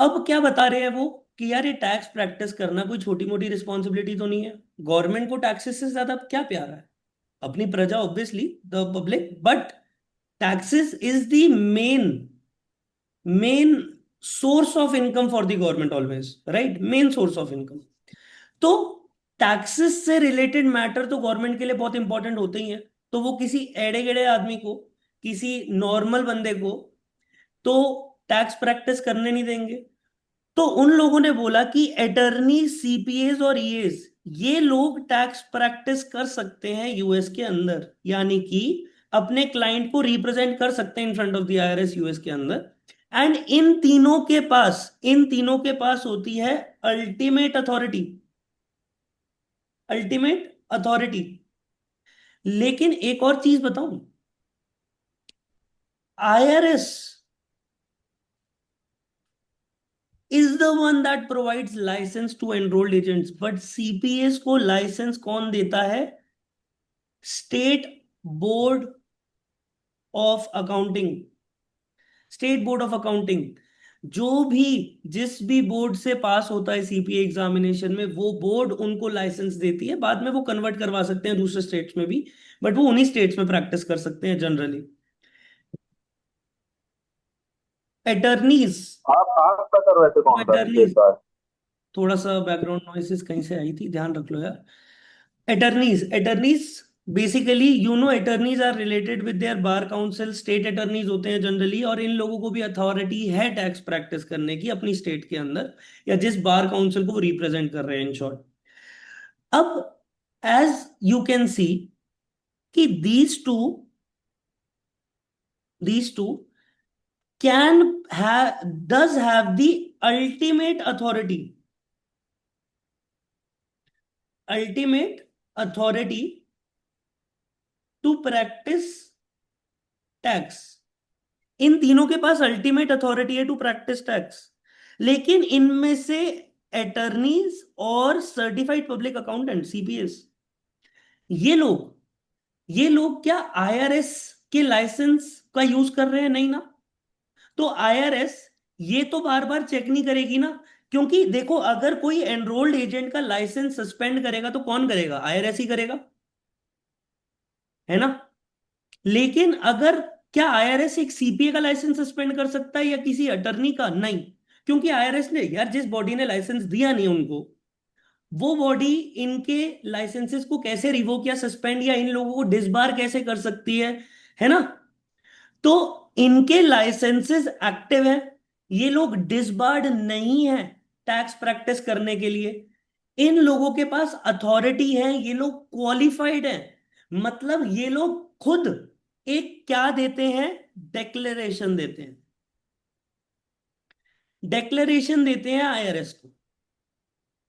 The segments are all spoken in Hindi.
अब क्या बता रहे हैं वो कि यार ये टैक्स प्रैक्टिस करना कोई छोटी मोटी रिस्पॉन्सिबिलिटी तो नहीं है। गवर्नमेंट को टैक्सेस से ज्यादा क्या प्यारा है? अपनी प्रजा, obviously the public, but taxes is the main main source of income for the government always, right? Main source of income. तो टैक्सेस से रिलेटेड मैटर तो गवर्नमेंट के लिए बहुत इंपॉर्टेंट होते ही हैं। तो वो किसी एड़े गेड़े आदमी को, किसी नॉर्मल बंदे को तो टैक्स प्रैक्टिस करने नहीं देंगे। तो उन लोगों ने बोला कि अटर्नी, सीपीएस और ईएस, ये लोग टैक्स प्रैक्टिस कर सकते हैं यूएस के अंदर, यानी कि अपने क्लाइंट को रिप्रेजेंट कर सकते हैं इन front of the IRS US के अंदर। एंड इन तीनों के पास होती है अल्टीमेट अथॉरिटी। Ultimate authority. लेकिन एक और चीज बताऊं, IRS is the one that provides license to enrolled agents, but CPS को लाइसेंस कौन देता है? State board of accounting. State board of accounting, जो भी, जिस भी बोर्ड से पास होता है सीपीए एग्जामिनेशन में, वो बोर्ड उनको लाइसेंस देती है। बाद में वो कन्वर्ट करवा सकते हैं दूसरे स्टेट्स में भी, बट वो उन्हीं स्टेट्स में प्रैक्टिस कर सकते हैं जनरली। अटर्नीज। आप क्या कर रहे थे, कौन सा स्टेट अटर्नीज, का है? थोड़ा सा बैकग्राउंड नॉइसेस कहीं से आई थी, ध्यान रख लो यार। Attorneys basically, attorneys are related with their bar council. State attorneys होते हैं जनरली, और इन लोगों को भी अथॉरिटी है टैक्स प्रैक्टिस करने की अपनी स्टेट के अंदर, या जिस बार काउंसिल को वो रिप्रेजेंट कर रहे हैं, इन शॉर्ट। अब एज यू कैन सी कि these two can have, does have the ultimate authority, ultimate authority to practise tax. इन तीनों के पास अल्टीमेट अथॉरिटी है टू प्रैक्टिस टैक्स। लेकिन इनमें से अटर्नीज और सर्टिफाइड पब्लिक अकाउंटेंट, सीपीएस, ये लोग ये लोग क्या आईआरएस के लाइसेंस का यूज कर रहे हैं? नहीं ना। तो आईआरएस ये तो बार बार चेक नहीं करेगी ना। क्योंकि देखो, अगर कोई एनरोल्ड एजेंट का लाइसेंस सस्पेंड करेगा तो कौन करेगा? आईआरएस ही करेगा, है ना? लेकिन अगर, क्या आईआरएस एक सीपीए का लाइसेंस सस्पेंड कर सकता है या किसी अटर्नी का? नहीं। क्योंकि आईआरएस ने, यार, जिस बॉडी ने लाइसेंस दिया नहीं उनको, वो बॉडी इनके लाइसेंसेस को कैसे रिवोक या सस्पेंड या इन लोगों को डिसबार कैसे कर सकती है ना? तो इनके लाइसेंसेस एक्टिव है, ये लोग डिसबार्ड नहीं है टैक्स प्रैक्टिस करने के लिए। इन लोगों के पास अथॉरिटी है, ये लोग क्वालिफाइड हैं। मतलब ये लोग खुद एक क्या देते हैं? डेक्लेरेशन देते हैं। डेक्लेरेशन देते हैं आईआरएस को।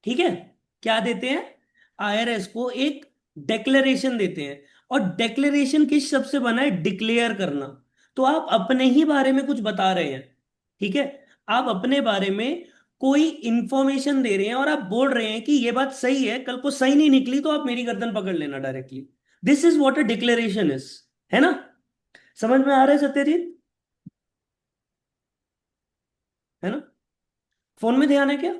ठीक है? क्या देते हैं? आईआरएस को एक डेक्लेरेशन देते हैं। और डेक्लेरेशन किस शब्द से बना है? डिक्लेयर करना। तो आप अपने ही बारे में कुछ बता रहे हैं, ठीक है? आप अपने बारे में कोई इंफॉर्मेशन दे रहे हैं और आप बोल रहे हैं कि ये बात सही है, कल को सही नहीं निकली तो आप मेरी गर्दन पकड़ लेना directly. This is what a declaration is, है ना? समझ में आ रहा है सत्यजीत? है ना? फोन में ध्यान है क्या?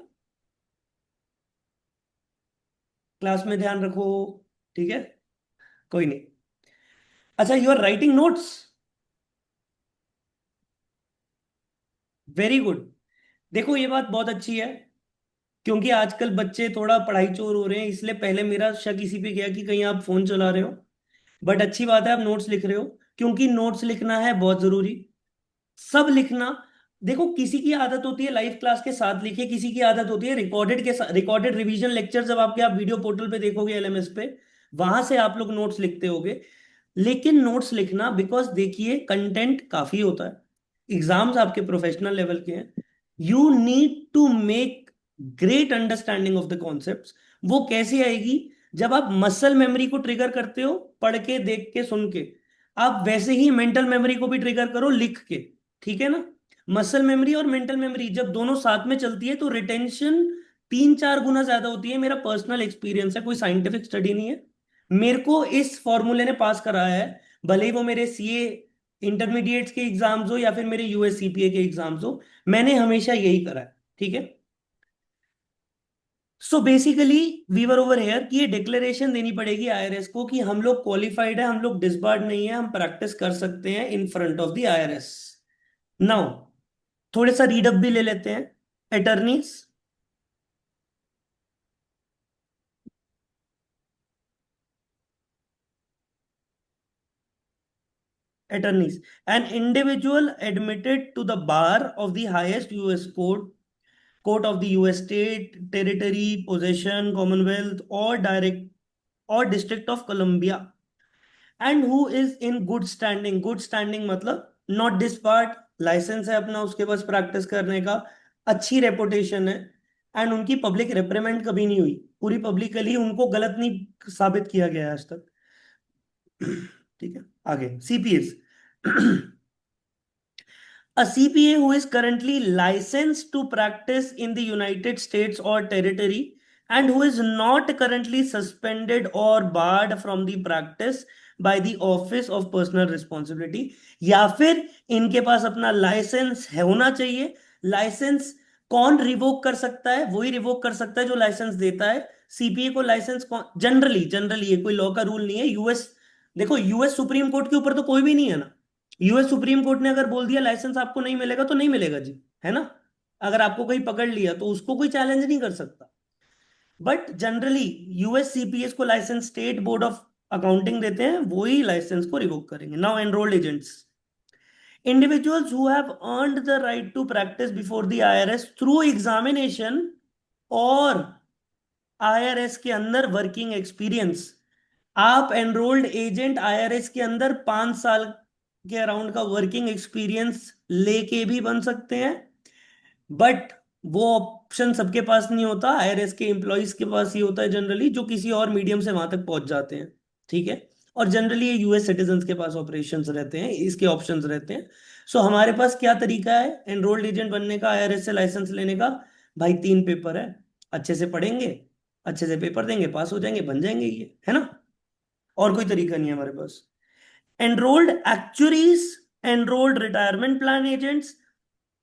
क्लास में ध्यान रखो, ठीक है? कोई नहीं। अच्छा, you are writing notes. Very good. देखो, ये बात बहुत अच्छी है, क्योंकि आजकल बच्चे थोड़ा पढ़ाई चोर हो रहे हैं, इसलिए पहले मेरा शक इसी पे गया कि कहीं आप फोन चला रहे हो। बट अच्छी बात है, आप नोट्स लिख रहे हो, क्योंकि नोट्स लिखना है बहुत जरूरी। सब लिखना। देखो, किसी की आदत होती है लाइव क्लास के साथ लिखे, किसी की आदत होती है रिकॉर्डेड के साथ, रिकॉर्डेड रिवीजन लेक्चर जब आपके, आप वीडियो पोर्टल पे देखोगे एलएमएस पे, वहां से आप लोग नोट्स लिखते होगे। लेकिन नोट्स लिखना, बिकॉज देखिए कंटेंट काफी होता है, एग्जाम्स आपके प्रोफेशनल लेवल के हैं, you need to make great understanding of the concepts. वो कैसे आएगी? जब आप मसल मेमोरी को ट्रिगर करते हो, पढ़ के, देख के, सुन के, आप वैसे ही मेंटल मेमोरी को भी ट्रिगर करो लिख के। ठीक है ना? मसल मेमोरी और मेंटल मेमोरी जब दोनों साथ में चलती है तो रिटेंशन 3-4 गुना ज्यादा होती है। मेरा पर्सनल एक्सपीरियंस है, कोई साइंटिफिक स्टडी नहीं है। मेरे को इस फॉर्मूले ने पास कराया है, भले ही वो मेरे सीए इंटरमीडिएट्स के एग्जाम्स हो या फिर मेरे यूएस सीपीए के एग्जाम्स हो, मैंने हमेशा यही करा है। ठीक है। So basically we were over here कि ये डिक्लेरेशन देनी पड़ेगी आईआरएस को कि हम लोग क्वालिफाइड है, हम लोग डिसबार्ड नहीं है, हम प्रैक्टिस कर सकते हैं इन front of the IRS. Now थोड़े सा रीडअप भी ले लेते हैं। Attorneys, attorneys, an individual admitted to the bar of the highest US court of the US state, territory, possession, commonwealth, or direct or district of Columbia, and who is in good standing. Good standing मतलब not disbarred, लाइसेंस है अपना उसके पास प्रैक्टिस करने का, अच्छी रेपुटेशन है, एंड उनकी पब्लिक रिप्रेमेंट कभी नहीं हुई, पूरी पब्लिकली उनको गलत नहीं साबित किया गया है आज तक। ठीक है, आगे CPS. A CPA who is currently licensed to practice in the United States or territory and who is not currently suspended or barred from the practice by the Office of Personal Responsibility, या फिर इनके पास अपना लाइसेंस है होना चाहिए। लाइसेंस कौन रिवोक कर सकता है? वही रिवोक कर सकता है जो लाइसेंस देता है। सीपीए को लाइसेंस कौन, जनरली जनरली ये कोई लॉ का रूल नहीं है। यूएस, देखो यूएस सुप्रीम कोर्ट के ऊपर तो कोई भी नहीं है ना। यूएस सुप्रीम कोर्ट ने अगर बोल दिया लाइसेंस आपको नहीं मिलेगा तो नहीं मिलेगा जी, है ना। अगर आपको कोई पकड़ लिया तो उसको कोई चैलेंज नहीं कर सकता। बट जनरली यूएस सीपीएस को licence state board of accounting देते हैं, वही लाइसेंस को रिवोक करेंगे। Now enrolled agents, individuals who have earned the right to practice before the IRS through examination और IRS के अंदर वर्किंग एक्सपीरियंस। आप एनरोल्ड एजेंट आईआरएस के अंदर 5 साल के अराउंड का वर्किंग एक्सपीरियंस लेके भी बन सकते हैं, बट वो ऑप्शन सबके पास नहीं होता। आईआरएस के एम्प्लॉयज के पास ही होता है जनरली, जो किसी और मीडियम से वहां तक पहुंच जाते हैं। ठीक है, और जनरली ये यूएस सिटीजन्स के पास ऑपरेशंस रहते हैं, इसके ऑप्शंस रहते हैं। सो हमारे पास क्या तरीका है एनरोल्ड एजेंट बनने का, आईआरएस से लाइसेंस लेने का? भाई 3 पेपर है, अच्छे से पढ़ेंगे, अच्छे से पेपर देंगे, पास हो जाएंगे, बन जाएंगे, ये है ना। और कोई तरीका नहीं है हमारे पास। Enrolled actuaries, enrolled retirement plan agents,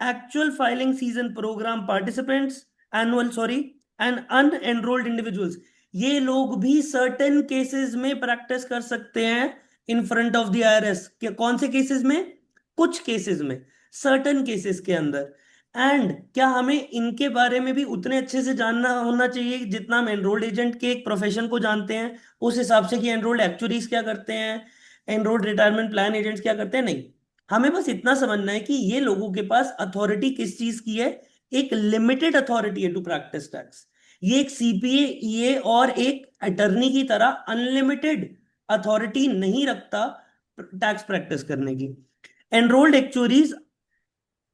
actual filing season program participants, annual sorry and unenrolled individuals, ये लोग भी सर्टेन केसेस में प्रैक्टिस कर सकते हैं इन फ्रंट ऑफ द आईआरएस। कौन से केसेस में? कुछ केसेस में, सर्टेन केसेस के अंदर। एंड क्या हमें इनके बारे में भी उतने अच्छे से जानना होना चाहिए जितना हम एनरोल्ड एजेंट के एक प्रोफेशन को जानते हैं, उस हिसाब से कि एनरोल्ड एक्चुअरीज क्या करते हैं, एनरोल्ड रिटायरमेंट प्लान एजेंट्स क्या करते हैं? नहीं, हमें बस इतना समझना है कि ये लोगों के पास अथॉरिटी किस चीज की है, एक लिमिटेड अथॉरिटी है टू प्रैक्टिस टैक्स। ये एक सीपीए, ईए और एक अटर्नी की तरह अनलिमिटेड अथॉरिटी नहीं रखता टैक्स प्रैक्टिस करने की। एनरोल्ड एक्चुअरीज,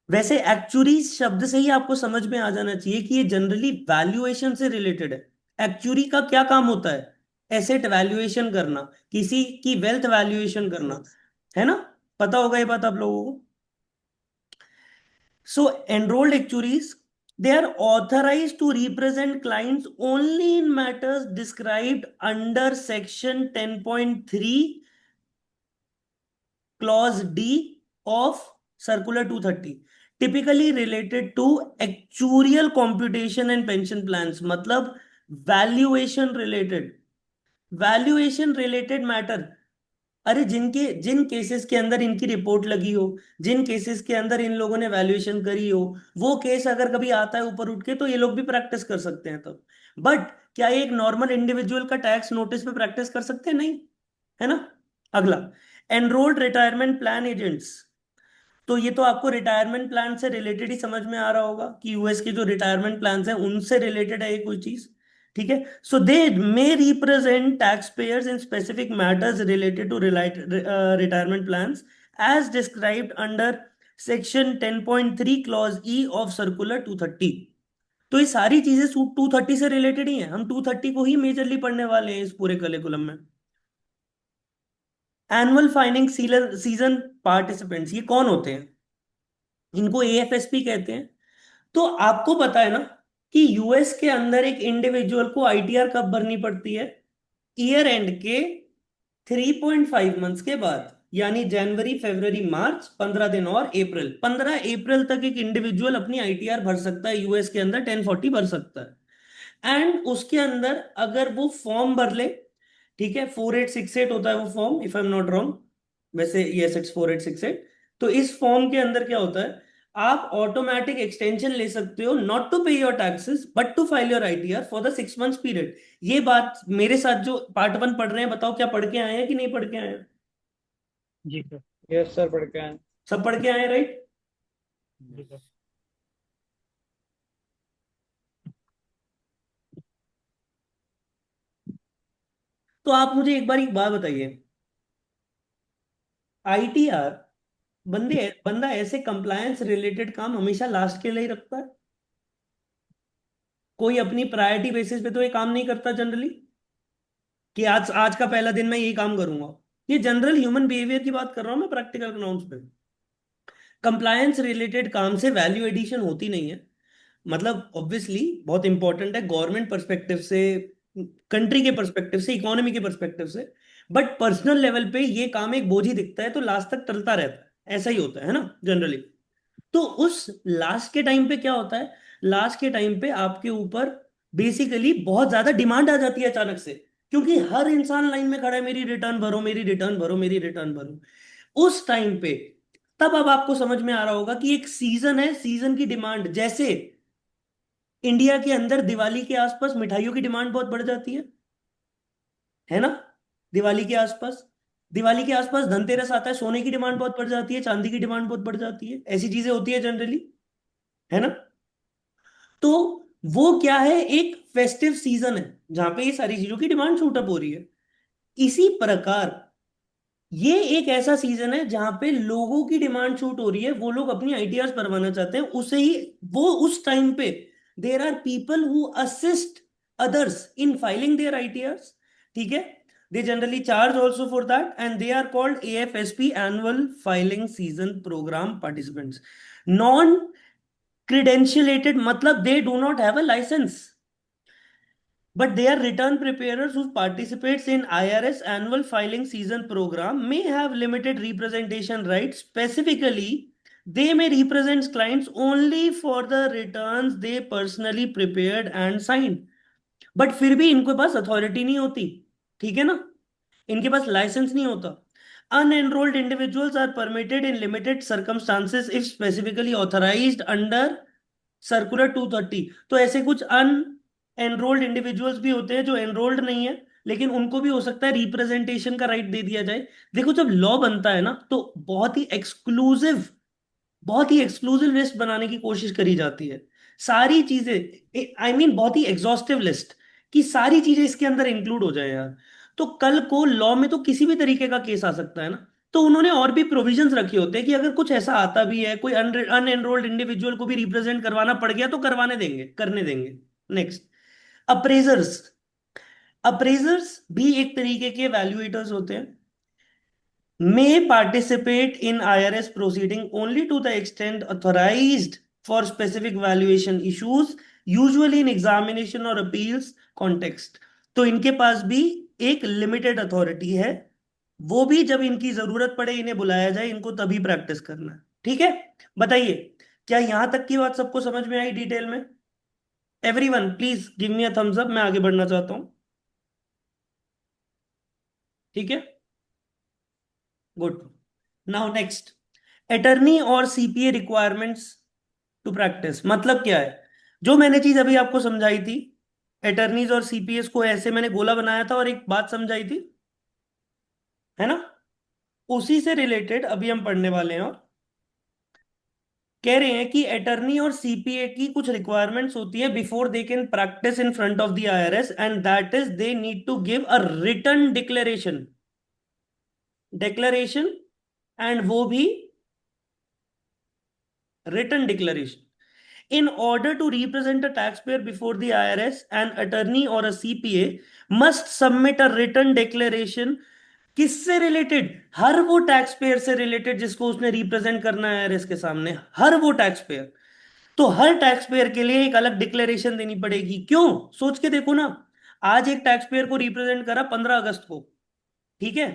वैसे एक्चुअरीज शब्द से ही आपको समझ में आ जाना चाहिए कि ये जनरली वैल्यूएशन से रिलेटेड है। एक्चुअरी का क्या काम होता है? एसेट वैल्यूएशन करना, किसी की वेल्थ वैल्यूएशन करना, है ना। पता होगा ये बात आप लोगों को। So enrolled actuaries, they are authorized to represent clients only in matters described under section 10.3 clause D of circular 230, typically related to actuarial computation and pension plans। मतलब valuation related, valuation related matter. अरे जिन केसेस के अंदर इनकी रिपोर्ट लगी हो, जिन केसेस के अंदर इन लोगों ने वैल्यूएशन करी हो, वो केस अगर कभी आता है ऊपर उठ के तो ये लोग भी प्रैक्टिस कर सकते हैं तब। बट क्या ये एक नॉर्मल इंडिविजुअल का टैक्स नोटिस पे प्रैक्टिस कर सकते हैं? नहीं, है ना। अगला, एनरोल्ड रिटायरमेंट प्लान एजेंट्स। तो ये तो आपको रिटायरमेंट प्लान से रिलेटेड ही समझ में आ रहा होगा कि यूएस के जो रिटायरमेंट प्लान है उनसे रिलेटेड है ये कोई चीज। ठीक है, so they may represent taxpayers in specific matters related to retirement plans as described under section 10.3 clause E of circular 230। तो ये सारी चीजें 230 से रिलेटेड ही हैं, हम 230 को ही मेजरली पढ़ने वाले हैं इस पूरे करिकुलम में। एनुअल फाइलिंग सीजन पार्टिसिपेंट्स, ये कौन होते हैं? इनको एएफएसपी कहते हैं। तो आपको पता है ना कि यूएस के अंदर एक इंडिविजुअल को आईटीआर कब भरनी पड़ती है? ईयर एंड के 3.5 मंथ्स के बाद। यानी जनवरी फरवरी मार्च 15 दिन, और अप्रैल, 15 अप्रैल तक एक इंडिविजुअल अपनी आईटीआर भर सकता है यूएस के अंदर, 1040 भर सकता है। एंड उसके अंदर अगर वो फॉर्म भर ले, ठीक है, 4868 होता है वो form, if I am not wrong, वैसे यस इट्स 4868। तो इस फॉर्म के अंदर क्या होता है, आप ऑटोमेटिक एक्सटेंशन ले सकते हो, not to pay your taxes but to file your ITR for the 6 months period. ये बात मेरे साथ जो पार्ट 1 पढ़ रहे हैं, बताओ क्या पढ़ के आए हैं कि नहीं पढ़ के आए हैं? जी सर। यस सर, पढ़ के आए। सब पढ़ के आए हैं, राइट? जी सर। तो आप मुझे एक बार एक बात बताइए, आईटीआर, बंदा ऐसे कंप्लायंस रिलेटेड काम हमेशा लास्ट के लिए ही रखता है? कोई अपनी प्रायोरिटी बेसिस पे तो ये काम नहीं करता जनरली, कि आज आज का पहला दिन मैं यही काम करूंगा। ये जनरल ह्यूमन बिहेवियर की बात कर रहा हूं मैं, प्रैक्टिकल ग्राउंड्स पे। कंप्लायंस रिलेटेड काम से वैल्यू एडिशन होती नहीं है। मतलब ऑब्वियसली बहुत इंपॉर्टेंट है गवर्नमेंट पर्सपेक्टिव से, कंट्री के पर्सपेक्टिव से, इकोनॉमी के पर्सपेक्टिव से, बट पर्सनल लेवल पे ये काम एक बोझ ही दिखता है, तो लास्ट तक टलता रहता है, ऐसा ही होता है ना जनरली। तो उस लास्ट के टाइम पे क्या होता है, लास्ट के टाइम पे आपके ऊपर बेसिकली बहुत ज्यादा डिमांड आ जाती है अचानक से, क्योंकि हर इंसान लाइन में खड़ा है, मेरी रिटर्न भरो, मेरी रिटर्न भरो, मेरी रिटर्न भरो। उस टाइम पे, तब अब आपको समझ में आ रहा होगा कि एक सीजन है, सीजन की डिमांड, जैसे इंडिया के अंदर दिवाली के आसपास मिठाइयों की डिमांड बहुत बढ़ जाती है ना? दिवाली के आसपास, दिवाली के आसपास धनतेरस आता है, सोने की डिमांड बहुत बढ़ जाती है, चांदी की डिमांड बहुत बढ़ जाती है, ऐसी चीजें होती है जनरली, है ना? तो वो क्या है, एक फेस्टिव सीजन है जहां पे ये सारी चीजों की डिमांड शूट अप हो रही है। इसी प्रकार ये एक ऐसा सीजन है जहां पे लोगों की डिमांड शूट हो रही है, वो लोग अपनी आईटीआर बनवाना चाहते हैं, उसे ही वो उस टाइम पे there are people who assist others in filing their ITR, ठीक है? They generally charge also for that, and they are called AFSP, annual filing season program participants. Non credentialated मतलब they do not have a license, but they are return preparers who participates in IRS annual filing season program may have limited representation rights. Specifically, they may represent clients only for the returns they personally prepared and signed. But फिर भी इनके पास अथॉरिटी नहीं होती, ठीक है ना? इनके पास लाइसेंस नहीं होता। Unenrolled individuals are permitted in limited circumstances if specifically authorized under circular 230। तो ऐसे कुछ अन एनरोल्ड इंडिविजुअल्स भी होते हैं जो एनरोल्ड नहीं है, लेकिन उनको भी हो सकता है रिप्रेजेंटेशन का राइट दे दिया जाए। देखो, जब लॉ बनता है ना, तो बहुत ही एक्सक्लूसिव लिस्ट बनाने की कोशिश करी जाती है। सारी चीजें, आई मीन बहुत ही एग्जॉस्टिव लिस्ट, कि सारी चीजें इसके अंदर इंक्लूड हो जाए यार। तो कल को लॉ में तो किसी भी तरीके का केस आ सकता है ना, तो उन्होंने और भी प्रोविजंस रखे होते हैं कि अगर कुछ ऐसा आता भी है, कोई अनएनरोल्ड इंडिविजुअल को भी रिप्रेजेंट करवाना पड़ गया, तो करवाने देंगे, करने देंगे। नेक्स्ट, अप्रेजर्स। अप्रेजर्स भी एक तरीके के वैल्यूएटर्स होते हैं, may participate in IRS proceeding only to the extent authorized for specific valuation issues, usually in examination or appeals context। तो इनके पास भी एक लिमिटेड अथॉरिटी है, वो भी जब इनकी जरूरत पड़े, इन्हें बुलाया जाए, इनको तभी प्रैक्टिस करना है, ठीक है? बताइए, क्या यहां तक की बात सबको समझ में आई डिटेल में? Everyone please give me a thumbs up, मैं आगे बढ़ना चाहता हूं, ठीक है? गुड। नाउ नेक्स्ट, अटर्नी और सीपीए रिक्वायरमेंट्स टू प्रैक्टिस, मतलब क्या है? जो मैंने चीज अभी आपको समझाई थी, अटर्नीज और सीपीएस को ऐसे मैंने गोला बनाया था और एक बात समझाई थी, है ना? उसी से रिलेटेड अभी हम पढ़ने वाले हैं, और कह रहे हैं कि अटर्नी और सीपीए की कुछ रिक्वायरमेंट्स होती है before they can practise in front of the IRS, and that is they need to give a written declaration, declaration, and वो भी written declaration. In order to represent a taxpayer before the IRS, an attorney or a CPA must submit a written declaration। किससे रिलेटेड? हर वो टैक्स पेयर से रिलेटेड जिसको उसने रिप्रेजेंट करना है आईआरएस के सामने, हर वो टैक्स पेयर। तो हर टैक्स पेयर के लिए एक अलग डिक्लेरेशन देनी पड़ेगी। क्यों? सोच के देखो ना, आज एक टैक्स पेयर को रिप्रेजेंट करा 15 अगस्त को, ठीक है,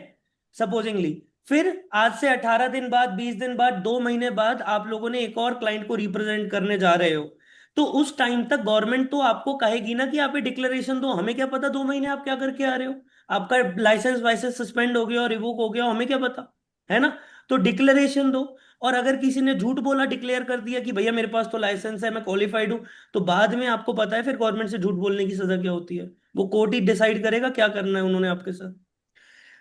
सपोजिंगली, फिर आज से 18 दिन बाद, 20 दिन बाद, 2 महीने बाद आप लोगों ने एक और क्लाइंट को रिप्रेजेंट करने जा रहे हो, तो उस टाइम तक गवर्नमेंट तो आपको कहेगी ना कि आप ये डिक्लेरेशन दो। हमें क्या पता 2 महीने आप क्या करके आ रहे हो, आपका लाइसेंस वाइसेंस सस्पेंड हो गया और रिवोक हो गया, हमें क्या पता, है ना। तो डिक्लेरेशन दो। और अगर किसी ने झूठ बोला, डिक्लेयर कर दिया कि भैया मेरे पास तो लाइसेंस है, मैं क्वालिफाइड हूं, तो बाद में आपको पता है फिर गवर्नमेंट से झूठ बोलने की सजा क्या होती है। वो कोर्ट ही डिसाइड करेगा क्या करना है उन्होंने आपके साथ।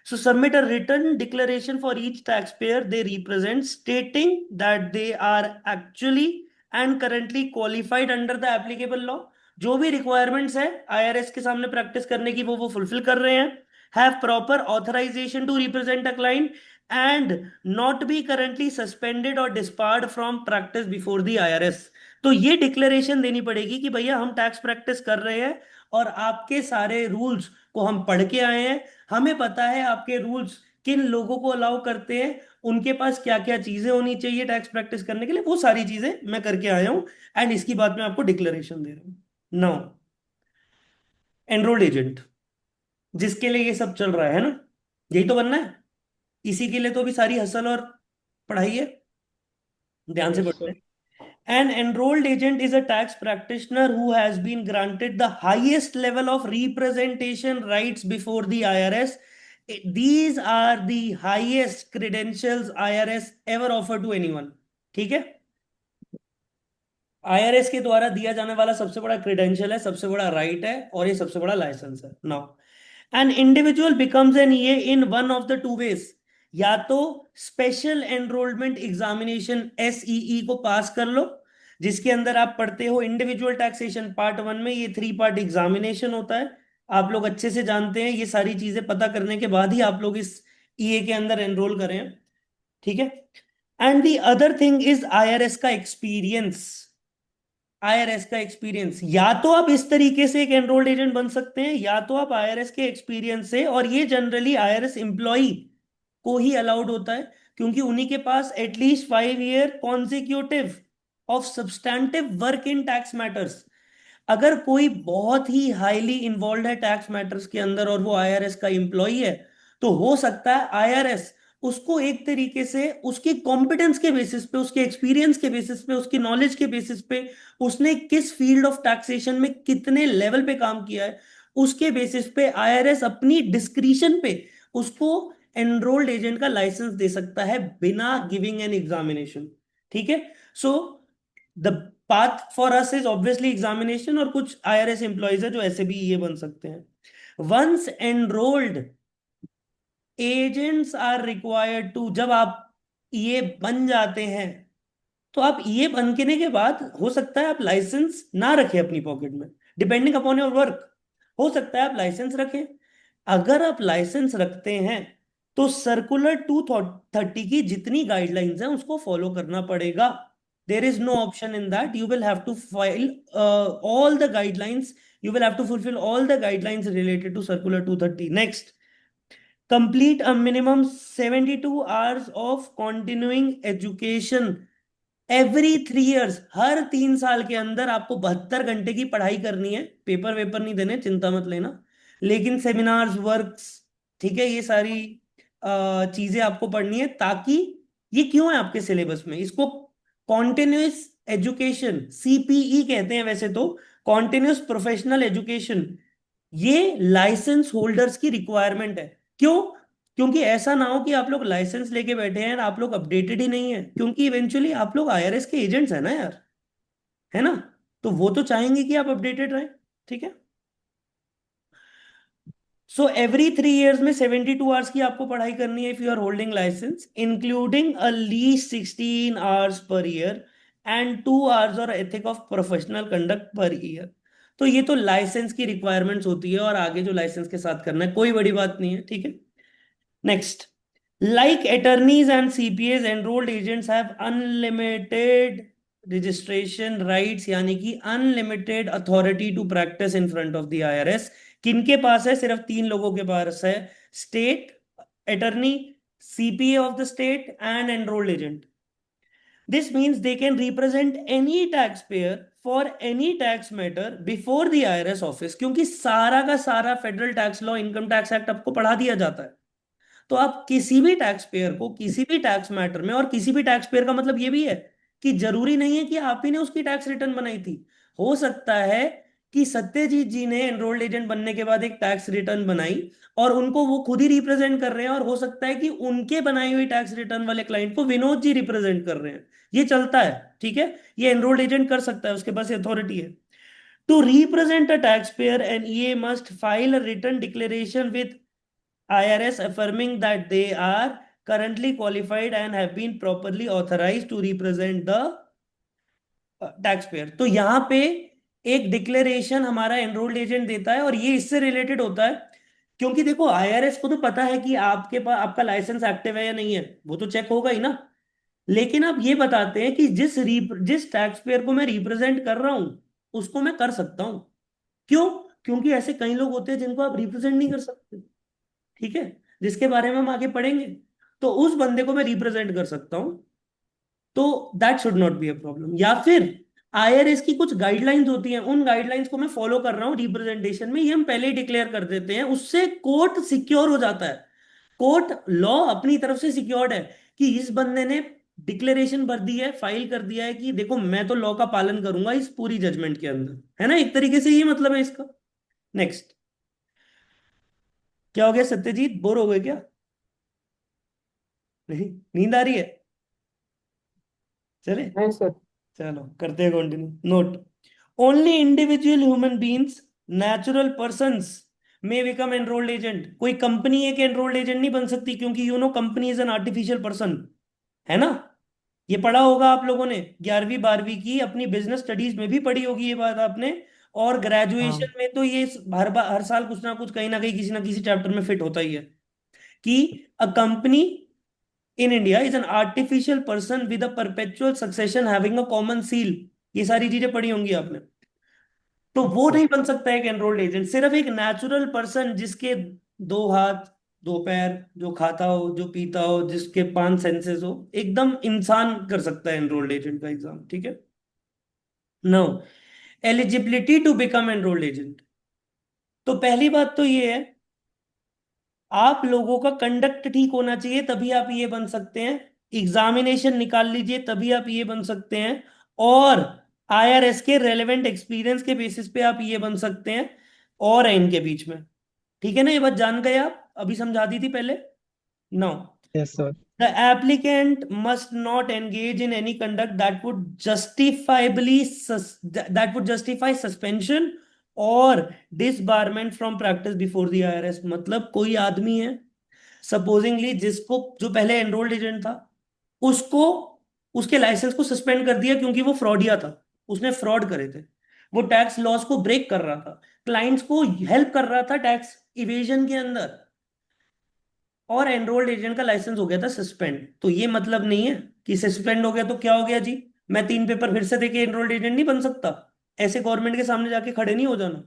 So submit a written declaration for each taxpayer they represent, stating that they are actually and currently qualified under the applicable law. जो भी रिक्वायरमेंट्स है आईआरएस के सामने प्रैक्टिस करने की वो फुलफिल कर रहे हैं। Have proper authorization to represent a client and not be currently suspended और disbarred from practice before the IRS. तो ये डिक्लेरेशन देनी पड़ेगी कि भैया हम टैक्स प्रैक्टिस कर रहे हैं और आपके सारे रूल्स को हम पढ़ के आए हैं, हमें पता है आपके रूल्स किन लोगों को अलाउ करते हैं, उनके पास क्या क्या चीजें होनी चाहिए टैक्स प्रैक्टिस करने के लिए, वो सारी चीजें मैं करके आया हूं एंड इसकी बात मैं आपको डिक्लेरेशन दे रहा हूं। नाउ एनरोल्ड एजेंट, जिसके लिए ये सब चल रहा है ना, यही तो बनना है, इसी के लिए तो अभी सारी हसल और पढ़ाई है। ध्यान से यस पढ़ते सर। हैं। An enrolled agent is a tax practitioner who has been granted the highest level of representation rights before the IRS. These are the highest credentials IRS ever offered to anyone. ठीक है, आईआरएस के द्वारा दिया जाने वाला सबसे बड़ा क्रेडेंशियल है, सबसे बड़ा राइट है और ये सबसे बड़ा लाइसेंस है। Now an individual becomes an EA in one of the two ways. या तो स्पेशल एनरोलमेंट एग्जामिनेशन एसईई को पास कर लो, जिसके अंदर आप पढ़ते हो इंडिविजुअल टैक्सेशन पार्ट 1 में, ये 3 पार्ट एग्जामिनेशन होता है। आप लोग अच्छे से जानते हैं, ये सारी चीजें पता करने के बाद ही आप लोग इस ईए के अंदर एनरोल करें। ठीक है। And the other thing is IRS का एक्सपीरियंस। आईआरएस का एक्सपीरियंस, या तो आप इस तरीके से एक एनरोल्ड एजेंट बन सकते हैं या तो आप आईआरएस के एक्सपीरियंस से, और ये जनरली आईआरएस एम्प्लॉय को ही अलाउड होता है, क्योंकि उन्हीं के पास at least 5 year consecutive of substantive work in tax matters. अगर कोई बहुत ही हाईली इन्वॉल्व है टैक्स मैटर्स के अंदर और वो आईआरएस का एम्प्लॉय है, तो हो सकता है आईआरएस उसको एक तरीके से उसकी कॉम्पिटेंस के बेसिस पे, उसके एक्सपीरियंस के बेसिस पे, उसकी नॉलेज के बेसिस पे, उसने किस फील्ड ऑफ टैक्सेशन में कितने लेवल पे काम किया है, उसके बेसिस पे आईआरएस अपनी डिस्क्रिशन पे उसको एनरोल्ड एजेंट का लाइसेंस दे सकता है बिना गिविंग एन एग्जामिनेशन। ठीक है। So the path for us is obviously examination, और कुछ आईआरएस एम्प्लॉयज है जो ऐसे भी ये बन सकते हैं। Once enrolled agents are required to, जब आप ये बन जाते हैं, तो आप ये बनने के बाद हो सकता है आप लाइसेंस ना रखें अपनी पॉकेट में, डिपेंडिंग अपॉन योर वर्क। हो सकता है आप लाइसेंस रखें। अगर आप लाइसेंस रखते हैं तो सर्कुलर 230 की जितनी गाइडलाइंस हैं उसको फॉलो करना पड़ेगा। There is no option in that, you will have to file all the guidelines, you will have to fulfill all the guidelines related to circular 230. Next, complete a minimum 72 hours of continuing education every 3 years। हर 3 साल के अंदर आपको 72 घंटे की पढ़ाई करनी है, पेपर वेपर नहीं देने, चिंता मत लेना, लेकिन सेमिनार्स वर्क्स, ठीक है, ये सारी चीजें आपको पढ़नी है, ताकि ये क्यों है आपके सिलेबस में, इसको कॉन्टिन्यूस एजुकेशन सीपीई कहते हैं वैसे तो, कॉन्टिन्यूस प्रोफेशनल एजुकेशन, ये लाइसेंस होल्डर्स की रिक्वायरमेंट है। क्यों? क्योंकि ऐसा ना हो कि आप लोग लाइसेंस लेके बैठे हैं और आप लोग अपडेटेड ही नहीं है, क्योंकि इवेंचुअली आप लोग आईआरएस के एजेंट्स हैं ना यार, है ना, तो वो तो चाहेंगे कि आप अपडेटेड रहें। ठीक है। सो एवरी 3 इयर्स में 72 आवर्स की आपको पढ़ाई करनी है if you are holding license, including a least 16 hours per year and 2 hours और ethic of professional conduct per year. तो ये तो लाइसेंस की रिक्वायरमेंट्स होती है, और आगे जो लाइसेंस के साथ करना है कोई बड़ी बात नहीं है। ठीक है। Next, like attorneys and CPAs, enrolled agents have unlimited registration rights, यानी कि unlimited authority to practice in front of the IRS। किनके पास है? सिर्फ 3 लोगों के पास है, state attorney, CPA of the state and enrolled agent। This means they can represent any taxpayer for any tax matter before the IRS office, क्योंकि सारा का सारा federal tax law, income tax act आपको पढ़ा दिया जाता है। तो आप किसी भी टैक्स पेयर को किसी भी टैक्स मैटर में, और किसी भी टैक्स पेयर का मतलब ये भी है कि जरूरी नहीं है कि आप ही ने उसकी टैक्स रिटर्न बनाई थी। हो सकता है कि सत्यजीत जी ने एनरोल्ड एजेंट बनने के बाद एक टैक्स रिटर्न बनाई और उनको वो खुद ही रिप्रेजेंट कर रहे हैं, और हो सकता है कि उनके बनाई हुई टैक्स रिटर्न वाले क्लाइंट को विनोद जी रिप्रेजेंट कर रहे हैं। ये चलता है, ठीक है। ये एनरोल्ड एजेंट कर सकता है, उसके पास अथॉरिटी है। To represent a taxpayer, an EA must file a return declaration with IRS affirming that they are currently qualified and have been properly authorized to represent the tax payer. तो यहाँ पे एक डिक्लेरेशन हमारा एनरोल्ड एजेंट देता है, और ये इससे रिलेटेड होता है क्योंकि देखो IRS को तो पता है कि आपके पास आपका लाइसेंस एक्टिव है या नहीं है, वो तो चेक होगा ही ना। लेकिन आप ये बताते हैं कि जिस टैक्स पेयर को मैं रिप्रेजेंट कर रहा हूं उसको मैं कर सकता हूं। क्यों? क्योंकि ऐसे कई लोग होते हैं जिनको आप रिप्रेजेंट नहीं कर सकते, ठीक है, जिसके बारे में हम आगे पढ़ेंगे। तो उस बंदे को मैं रिप्रेजेंट कर सकता हूं, तो that should not be a problem. या फिर IRS की कुछ गाइडलाइंस होती हैं, उन गाइडलाइंस को मैं फॉलो कर रहा हूं रिप्रेजेंटेशन में, ये हम पहले ही डिक्लेयर कर देते हैं, उससे कोर्ट सिक्योर हो जाता है। कोर्ट लॉ अपनी तरफ से सिक्योर्ड है कि इस बंदे ने डिक्लेरेशन भर दी है, फाइल कर दिया है कि देखो मैं तो लॉ का पालन करूंगा इस पूरी जजमेंट के अंदर, है ना। एक तरीके से ये मतलब है इसका। नेक्स्ट, क्या हो गया सत्यजीत, बोर हो गए क्या? नहीं, नींद आ रही है? चले, नहीं सर। चलो करते हैं continue. Note, only individual human beings, natural persons में बिकम एनरोल्ड एजेंट। कोई कंपनी एक एनरोल्ड एजेंट नहीं बन सकती, क्योंकि you know company is an artificial person, है ना। ये पढ़ा होगा आप लोगों ने 11वीं 12वीं की अपनी बिजनेस स्टडीज में भी पढ़ी होगी ये बात आपने। और हाँ। ग्रेजुएशन में तो ये हर साल कुछ ना कहीं किसी ना किसी चैप्टर में फिट होता ही है कि a company in India is an artificial person with a perpetual succession having a common seal. ये सारी चीजें पढ़ी होंगी आपने। तो yes, वो sir. नहीं बन सकता एक एनरोल्ड एजेंट। सिर्फ एक नेचुरल पर्सन जिसके दो हाथ, दो पैर, जो खाता हो, जो पीता हो, जिसके 5 सेंसेस हो, एकदम इंसान कर सकता है एनरोल्ड एजेंट का एग्जाम, ठीक है। No, eligibility to become enrolled agent. तो पहली बात तो ये है, आप लोगों का कंडक्ट ठीक होना चाहिए तभी आप ये बन सकते हैं। एग्जामिनेशन निकाल लीजिए तभी आप ये बन सकते हैं। और IRS के रेलेवेंट एक्सपीरियंस के बेसिस पे आप ये बन सकते हैं, और है इनके बीच में, ठीक है ना। ये बात जान गए आप, अभी समझा दी थी पहले। No, Yes, sir. the applicant must not engage in any conduct that would that would justify suspension or disbarment from practice before the IRS। मतलब कोई आदमी है सपोजिंगली, जिसको जो पहले एनरोल्ड एजेंट था उसको उसके लाइसेंस को सस्पेंड कर दिया क्योंकि वो फ्रॉडिया था, उसने फ्रॉड करे थे, वो टैक्स लॉस को ब्रेक कर रहा था, क्लाइंट्स को हेल्प कर रहा था टैक्स इवेजन के अंदर, और एनरोल्ड एजेंट का लाइसेंस हो गया था सस्पेंड। तो ये मतलब नहीं है कि सस्पेंड हो गया तो क्या हो गया जी, मैं 3 पेपर फिर से देके एनरोल्ड एजेंट नहीं बन सकता। ऐसे गवर्नमेंट के सामने जाके खड़े नहीं हो जाना।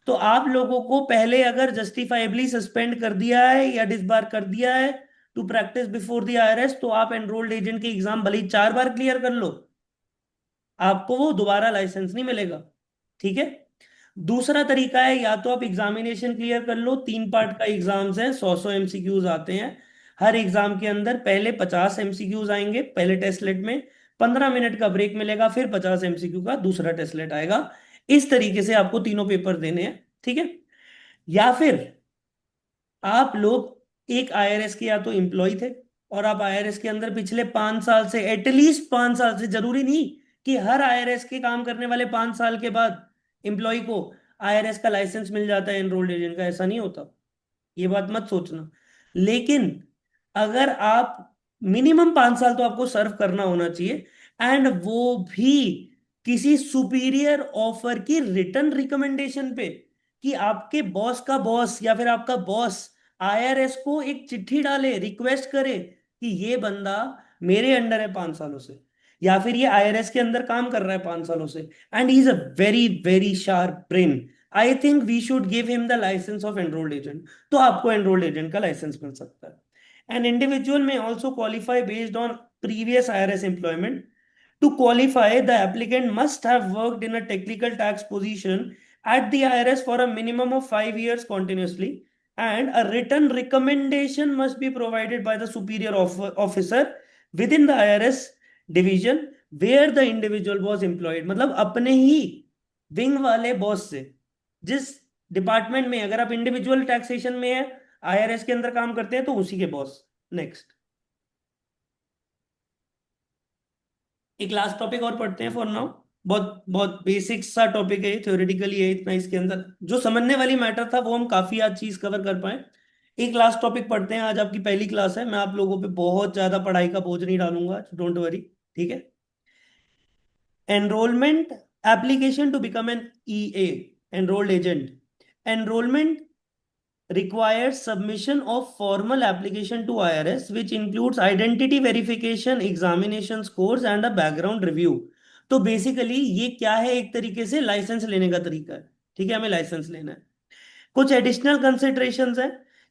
तो आप लोगों को पहले अगर जस्टिफाइबली सस्पेंड कर दिया है या डिसबार कर दिया है to practise before the IRS, तो आप एनरोल्ड एजेंट के एग्जाम भले ही 4 बार क्लियर कर लो, आपको वो दोबारा लाइसेंस नहीं मिलेगा, ठीक है। दूसरा तरीका है, या तो आप एग्जामिनेशन क्लियर कर लो, 3 पार्ट का एग्जाम्स है, 100 MCQs आते हैं। हर एग्जाम के अंदर पहले 50 MCQs आएंगे पहले टेस्टलेट में, 15 मिनट का ब्रेक मिलेगा, फिर 50 MCQ का दूसरा टेस्टलेट आएगा। इस तरीके से आपको तीनों पेपर देने हैं, ठीक है। या फिर आप लोग एक IRS के या तो एम्प्लॉय थे, और आप IRS के अंदर पिछले 5 साल से, एटलीस्ट 5 साल से, जरूरी नहीं कि हर IRS के काम करने वाले 5 साल के बाद एम्प्लॉय को IRS का लाइसेंस मिल जाता है एनरोल्ड एजेंट का, ऐसा नहीं होता। ये बात मत सोचना। लेकिन अगर आप मिनिमम 5 साल तो आपको सर्व करना होना चाहिए, एंड वो भी किसी सुपीरियर ऑफर की रिटर्न रिकमेंडेशन पे, कि आपके बॉस का बॉस या फिर आपका बॉस IRS को एक चिट्ठी डाले, रिक्वेस्ट करे कि ये बंदा मेरे अंडर है 5 सालों से, या फिर ये IRS के अंदर काम कर रहा है 5 सालों से, and he is a very very sharp brain, I think we should give him the licence of enrolled agent. तो आपको एनरोल्ड एजेंट का लाइसेंस मिल सकता है। An individual may also qualify based on previous IRS employment. To qualify, the applicant must have worked in a technical tax position at the IRS for a minimum of 5 years continuously, and a written recommendation must be provided by the superior officer within the IRS division where the individual was employed. मतलब अपने ही विंग वाले बॉस से, जिस डिपार्टमेंट में, अगर आप इंडिविजुअल टैक्सेशन में है, IRS के अंदर काम करते हैं, तो उसी के बॉस। नेक्स्ट, एक लास्ट टॉपिक और पढ़ते हैं फॉर नाउ। बहुत बहुत बेसिक सा टॉपिक है, थ्योरेटिकली है इतना, इसके अंदर जो समझने वाली मैटर था वो हम काफी आज चीज कवर कर पाए। एक लास्ट टॉपिक पढ़ते हैं, आज आपकी पहली क्लास है, मैं आप लोगों पे बहुत ज्यादा पढ़ाई का बोझ नहीं डालूंगा, डोंट वरी, ठीक है। Enrolment application to become an EA, enrolled agent. Enrolment requires submission of formal application to IRS which includes identity verification, examination scores and a background review। तो बेसिकली ये क्या है, एक तरीके से लाइसेंस लेने का तरीका है, ठीक है, हमें लाइसेंस लेना है। कुछ एडिशनल कंसिडरेशंस है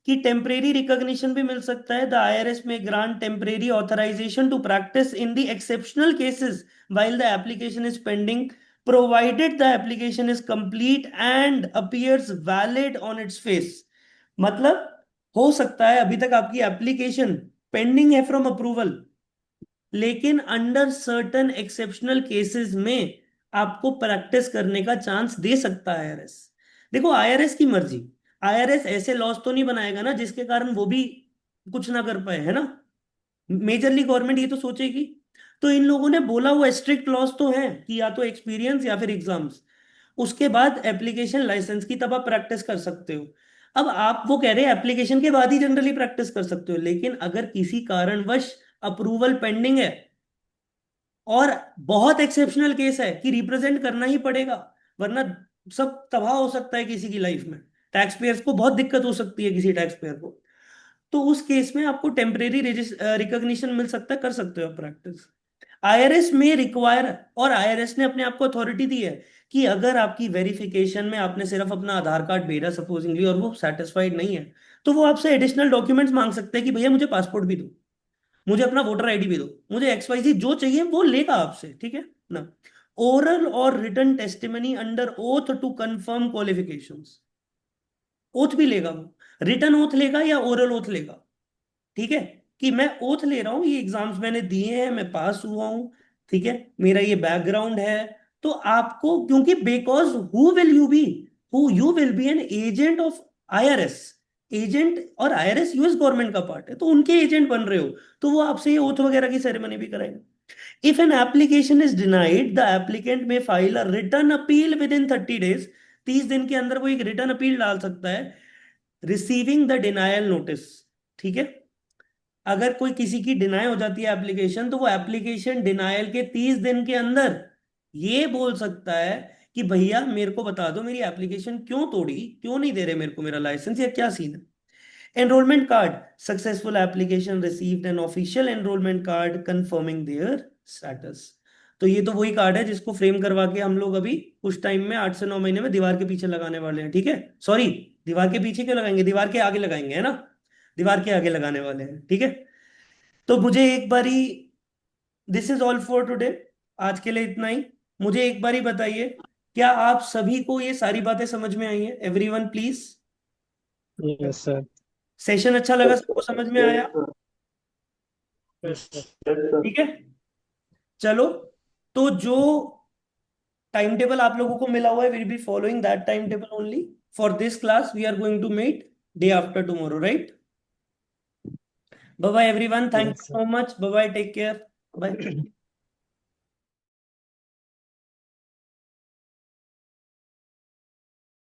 कि टेम्परेरी रिकॉग्निशन भी मिल सकता है। The IRS may grant temporary authorisation to practise in the exceptional cases while the application is pending provided the application is complete and appears valid on its face। मतलब हो सकता है अभी तक आपकी एप्लीकेशन पेंडिंग है फ्रॉम अप्रूवल, लेकिन अंडर सर्टन एक्सेप्शनल केसेस में आपको प्रैक्टिस करने का चांस दे सकता है IRS। देखो IRS की मर्जी, IRS ऐसे लॉस तो नहीं बनाएगा ना जिसके कारण वो भी कुछ ना कर पाए, है ना। मेजरली गवर्नमेंट ये तो सोचेगी। तो इन लोगों ने बोला हुआ स्ट्रिक्ट लॉस तो है कि या तो एक्सपीरियंस या फिर एग्जाम्स, उसके बाद एप्लीकेशन लाइसेंस की, तब आप प्रैक्टिस कर सकते हो। अब आप वो कह रहे हैं एप्लीकेशन के बाद ही जनरली प्रैक्टिस कर सकते हो, लेकिन अगर किसी कारणवश अप्रूवल पेंडिंग है और बहुत एक्सेप्शनल केस है कि रिप्रेजेंट करना ही पड़ेगा, वरना सब तबाह हो सकता है किसी की लाइफ में, टैक्स पेयर्स को बहुत दिक्कत हो सकती है किसी टैक्स पेयर को, तो उस केस में आपको टेम्परेरी रिकॉग्निशन मिल सकता है, कर सकते हो प्रैक्टिस। IRS में रिक्वायर, और IRS ने अपने आप को अथॉरिटी दी है कि अगर आपकी वेरिफिकेशन में आपने सिर्फ अपना आधार कार्ड भेजा सपोजिंगली और वो सेटिस्फाइड नहीं है, तो वो आपसे एडिशनल डॉक्यूमेंट्स मांग सकते हैं कि भैया मुझे पासपोर्ट भी दो, मुझे अपना वोटर ID भी दो, मुझे XYZ जो चाहिए वो लेगा आपसे, ठीक है ना। ओरल और written testimony under oath to confirm qualifications, oath भी लेगा वो, रिटन ओथ लेगा या ओरल ओथ लेगा, ठीक है, कि मैं ओथ ले रहा हूं, ये एग्जाम्स मैंने दिए हैं, मैं पास हुआ हूं, ठीक है, मेरा ये बैकग्राउंड है। तो आपको, क्योंकि because who you will be an agent of IRS, agent, और IRS US गवर्नमेंट का पार्ट है, तो उनके एजेंट बन रहे हो, तो वो आपसे ये ओथ वगैरह की सेरेमनी भी कराएंगे। If an application is denied the applicant may file a return appeal within 30 days, 30 दिन के अंदर वो एक रिटर्न अपील डाल सकता है, रिसीविंग द डिनायल नोटिस, ठीक है। अगर कोई किसी की डिनाई हो जाती है एप्लीकेशन, तो वो एप्लीकेशन डिनायल के 30 दिन के अंदर ये बोल सकता है कि भैया मेरे को बता दो मेरी एप्लीकेशन क्यों तोड़ी, क्यों नहीं दे रहे मेरे को मेरा लाइसेंस, या क्या सीन है। Enrolment card, successful application received an official enrolment card confirming their status. तो ये तो वही कार्ड है जिसको फ्रेम करवा के हम लोग अभी कुछ टाइम में 8 से 9 महीने में दीवार के पीछे लगाने वाले हैं, ठीक है। सॉरी, दीवार के पीछे क्यों लगाएंगे, दीवार के आगे लगाएंगे, है ना, दीवार के आगे लगाने वाले हैं, ठीक है। तो मुझे एक बारी, this is all for today, आज के लिए इतना ही। मुझे एक बारी बताइए, क्या आप सभी को ये सारी बातें समझ में आई हैं, everyone please. Yes sir. Session अच्छा लगा, सबको समझ में आया, यस सर। ठीक है। चलो, तो जो टाइम टेबल आप लोगों को मिला हुआ है, will be following that timetable only for this class. We are going to meet day after tomorrow, right. Bye bye everyone, thank yes you so much, bye bye, take care, bye.